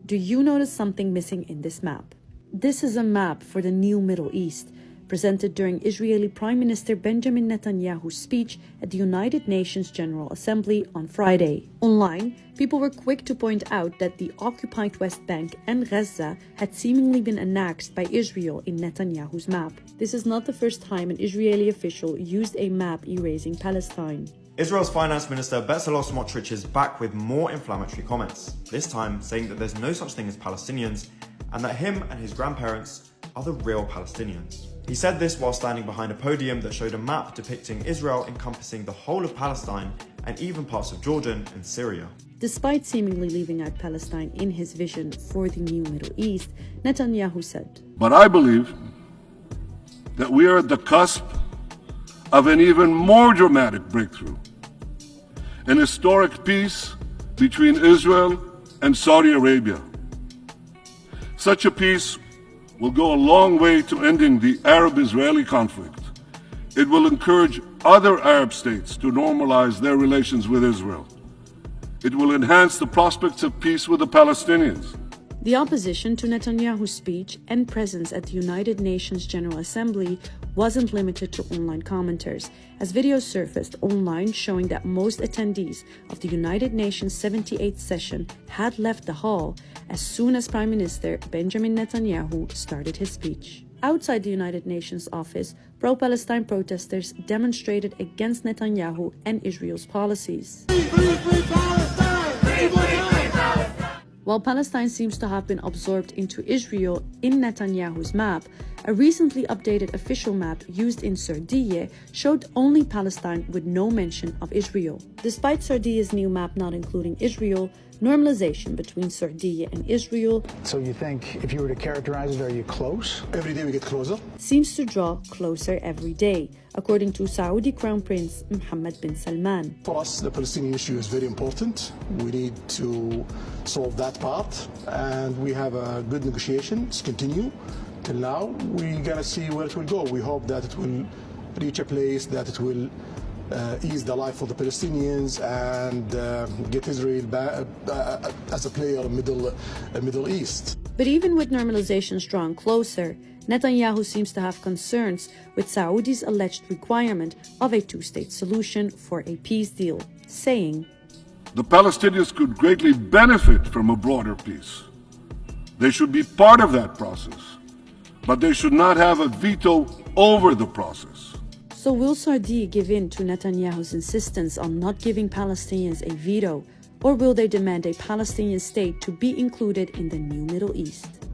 Do you notice something missing in this map? This is a map for the new Middle East, presented during Israeli Prime Minister Benjamin Netanyahu's speech at the United Nations General Assembly on Friday. Online, people were quick to point out that the occupied West Bank and Gaza had seemingly been annexed by Israel in Netanyahu's map. This is not the first time an Israeli official used a map erasing Palestine. Israel's Finance Minister Bezalel Smotrich is back with more inflammatory comments, this time saying that there's no such thing as Palestinians and that him and his grandparents are the real Palestinians. He said this while standing behind a podium that showed a map depicting Israel encompassing the whole of Palestine and even parts of Jordan and Syria. Despite seemingly leaving out Palestine in his vision for the new Middle East, Netanyahu said, "But I believe that we are at the cusp of an even more dramatic breakthrough, an historic peace between Israel and Saudi Arabia. Such a peace will go a long way to ending the Arab-Israeli conflict. It will encourage other Arab states to normalize their relations with Israel. It will enhance the prospects of peace with the Palestinians." The opposition to Netanyahu's speech and presence at the United Nations General Assembly wasn't limited to online commenters, as videos surfaced online showing that most attendees of the United Nations 78th session had left the hall as soon as Prime Minister Benjamin Netanyahu started his speech. Outside the United Nations office, pro-Palestine protesters demonstrated against Netanyahu and Israel's policies. While Palestine seems to have been absorbed into Israel in Netanyahu's map, a recently updated official map used in Sardiye showed only Palestine with no mention of Israel. Despite Sardiye's new map not including Israel, normalization between Sardiye and Israel, so you think, if you were to characterize it, are you close? Every day we get closer. Seems to draw closer every day, according to Saudi Crown Prince Mohammed bin Salman. For us, the Palestinian issue is very important. We need to solve that part, and we have a good negotiations continue. Till now, we're gonna see where it will go. We hope that it will reach a place that it will ease the life for the Palestinians and get Israel back as a player in Middle East. But even with normalizations drawn closer, Netanyahu seems to have concerns with Saudi's alleged requirement of a two-state solution for a peace deal, saying, "The Palestinians could greatly benefit from a broader peace. They should be part of that process, but they should not have a veto over the process." So will Sardiye give in to Netanyahu's insistence on not giving Palestinians a veto, or will they demand a Palestinian state to be included in the new Middle East?